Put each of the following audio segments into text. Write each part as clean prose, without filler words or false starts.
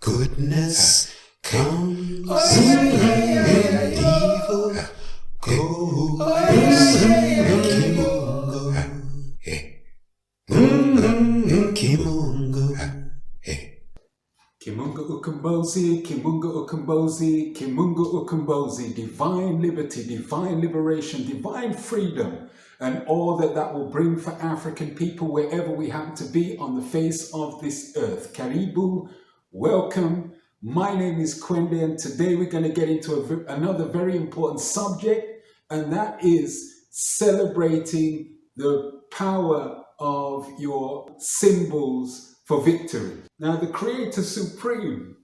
Goodness comes and evil goes. Kimungo. Kimungo Ukumbozi, Kimungo Ukumbozi, Kimungo Ukumbozi, divine liberty, divine liberation, divine freedom, and all that that will bring for African people wherever we happen to be on the face of this earth. Karibu, welcome. My name is Kwende, and today we're going to get into another very important subject, and that is celebrating the power of your symbols for victory. Now, the Creator Supreme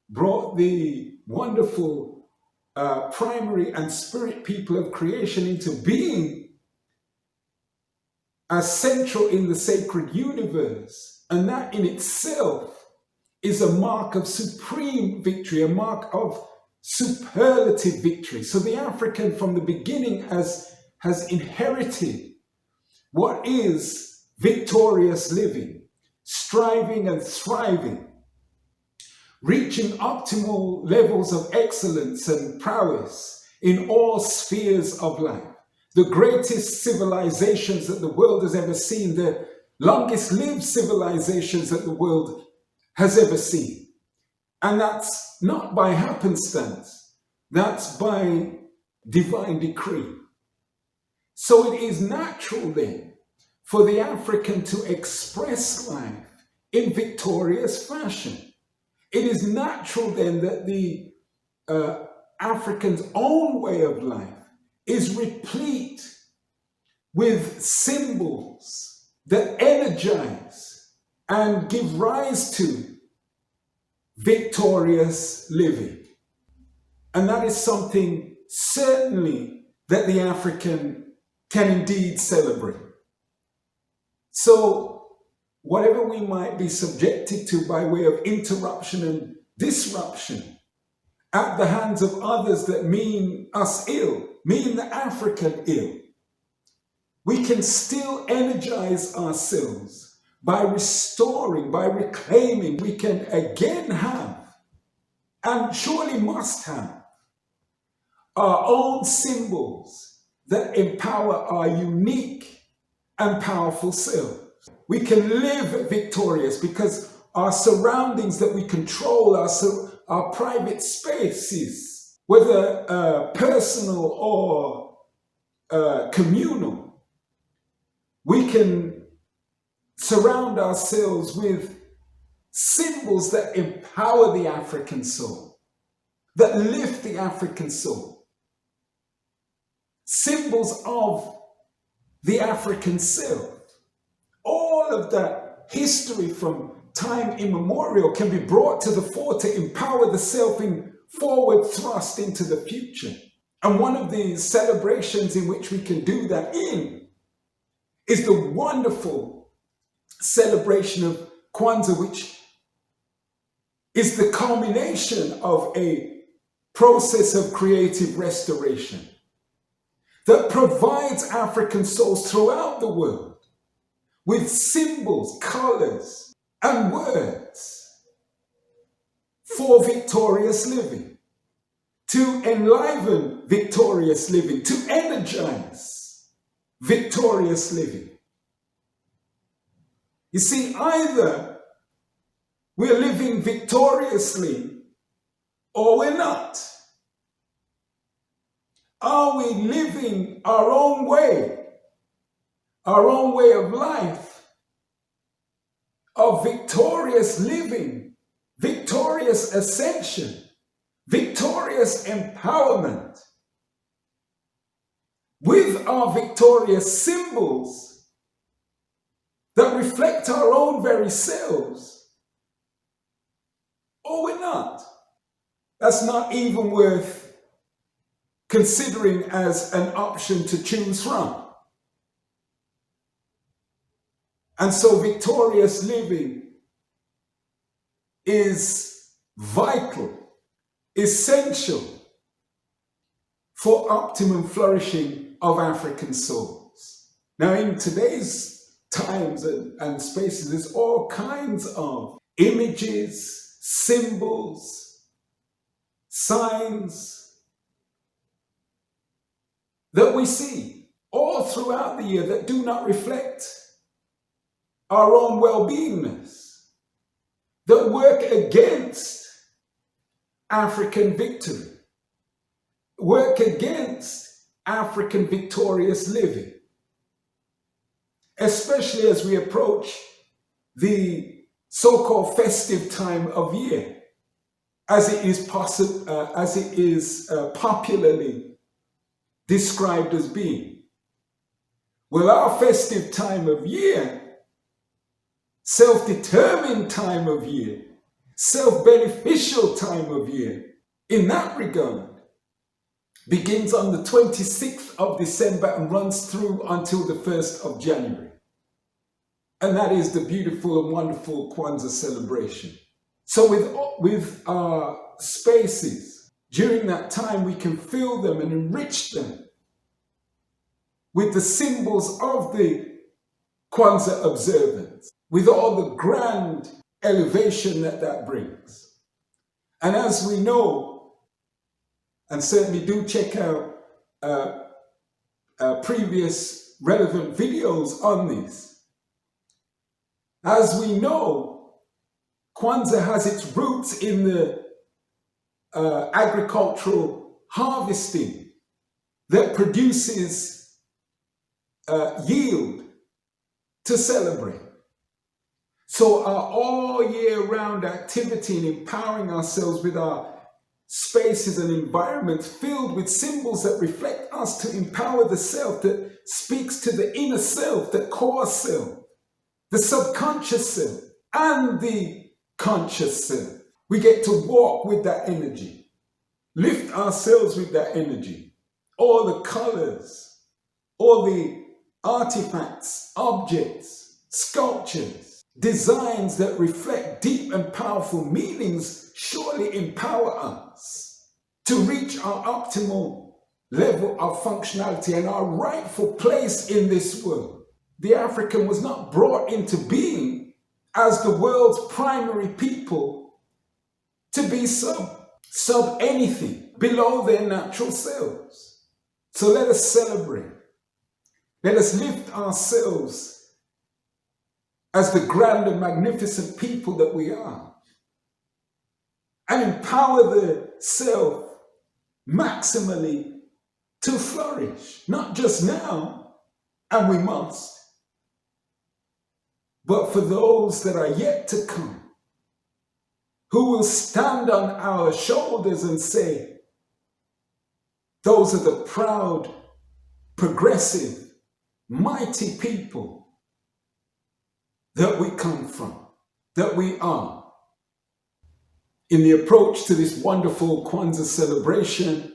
brought the wonderful primary and spirit people of creation into being as central in the sacred universe, and that in itself is a mark of supreme victory, a mark of superlative victory. So the African from the beginning has inherited what is victorious living, striving and thriving, reaching optimal levels of excellence and prowess in all spheres of life. The greatest civilizations that the world has ever seen, the longest lived civilizations that the world has ever seen. And that's not by happenstance, that's by divine decree. So it is natural then for the African to express life in victorious fashion. It is natural then that the African's own way of life is replete with symbols that energize and give rise to victorious living. And that is something certainly that the African can indeed celebrate. So whatever we might be subjected to by way of interruption and disruption at the hands of others that mean us ill, mean the African ill, we can still energize ourselves by restoring, by reclaiming. We can again have, and surely must have, our own symbols that empower our unique and powerful selves. We can live victorious because our surroundings that we control, our private spaces, whether personal or communal, we can surround ourselves with symbols that empower the African soul, that lift the African soul, symbols of the African self. All of that history from time immemorial can be brought to the fore to empower the self in forward thrust into the future. And one of the celebrations in which we can do that in is the wonderful celebration of Kwanzaa, which is the culmination of a process of creative restoration that provides African souls throughout the world with symbols, colors, and words for victorious living, to enliven victorious living, to energize victorious living. You see, either we're living victoriously or we're not. Are we living our own way of life, of victorious living, victorious ascension, victorious empowerment, with our victorious symbols that reflect our own very selves? Or we're not? That's not even worth considering as an option to choose from. And so victorious living is vital, essential for optimum flourishing of African souls. Now, in today's times and spaces, there's all kinds of images, symbols, signs that we see all throughout the year that do not reflect our own well-beingness, that work against African victory, work against African victorious living, especially as we approach the so-called festive time of year, as it is popularly described as being. Well, our festive time of year, self-determined time of year, self-beneficial time of year, in that regard, begins on the 26th of December and runs through until the 1st of January. And that is the beautiful and wonderful Kwanzaa celebration. So with our spaces, during that time, we can fill them and enrich them with the symbols of the Kwanzaa observance, with all the grand elevation that brings. And as we know, and certainly do check out previous relevant videos on this, as we know, Kwanzaa has its roots in the agricultural harvesting that produces yield to celebrate. So our all year round activity in empowering ourselves with our spaces and environments filled with symbols that reflect us to empower the self, that speaks to the inner self, the core self, the subconscious self, and the conscious self. We get to walk with that energy, lift ourselves with that energy. All the colors, all the artifacts, objects, sculptures, designs that reflect deep and powerful meanings surely empower us to reach our optimal level of functionality and our rightful place in this world. The African was not brought into being as the world's primary people to be sub anything below their natural selves. So let us celebrate. Let us lift ourselves as the grand and magnificent people that we are, and empower the self maximally to flourish, not just now, and we must, but for those that are yet to come, who will stand on our shoulders and say, those are the proud, progressive, mighty people that we come from, that we are. In the approach to this wonderful Kwanzaa celebration,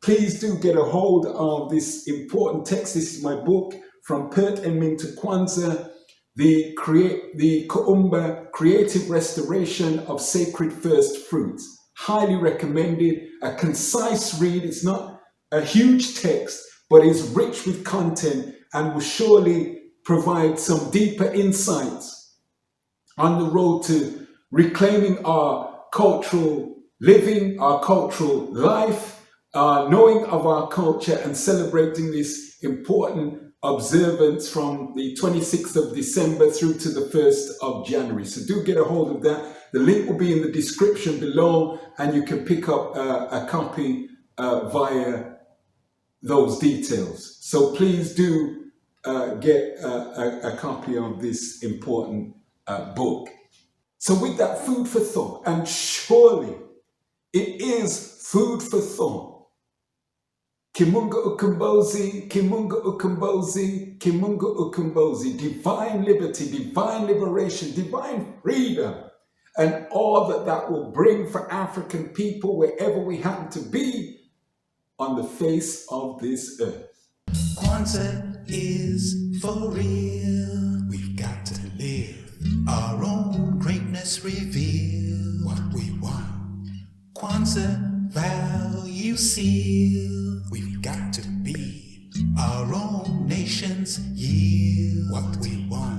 please do get a hold of this important text. This is my book, From Pert and Min to Kwanzaa, the Kuumba Creative Restoration of Sacred First Fruits. Highly recommended, a concise read. It's not a huge text, but is rich with content and will surely provide some deeper insights on the road to reclaiming our cultural living, our cultural life, knowing of our culture, and celebrating this important observance from the 26th of December through to the 1st of January. So do get a hold of that. The link will be in the description below, and you can pick up a copy via those details. So please do get a copy of this important book. So with that food for thought, and surely it is food for thought. Kimunga Ukumbozi, Kimunga Ukumbozi, Kimunga Ukumbozi, divine liberty, divine liberation, divine freedom, and all that will bring for African people wherever we happen to be on the face of this earth. Kwanzaa is for real. We've got to live our own greatness, reveal what we want. Kwanzaa value seal. We've got to be our own nation's yield what we want.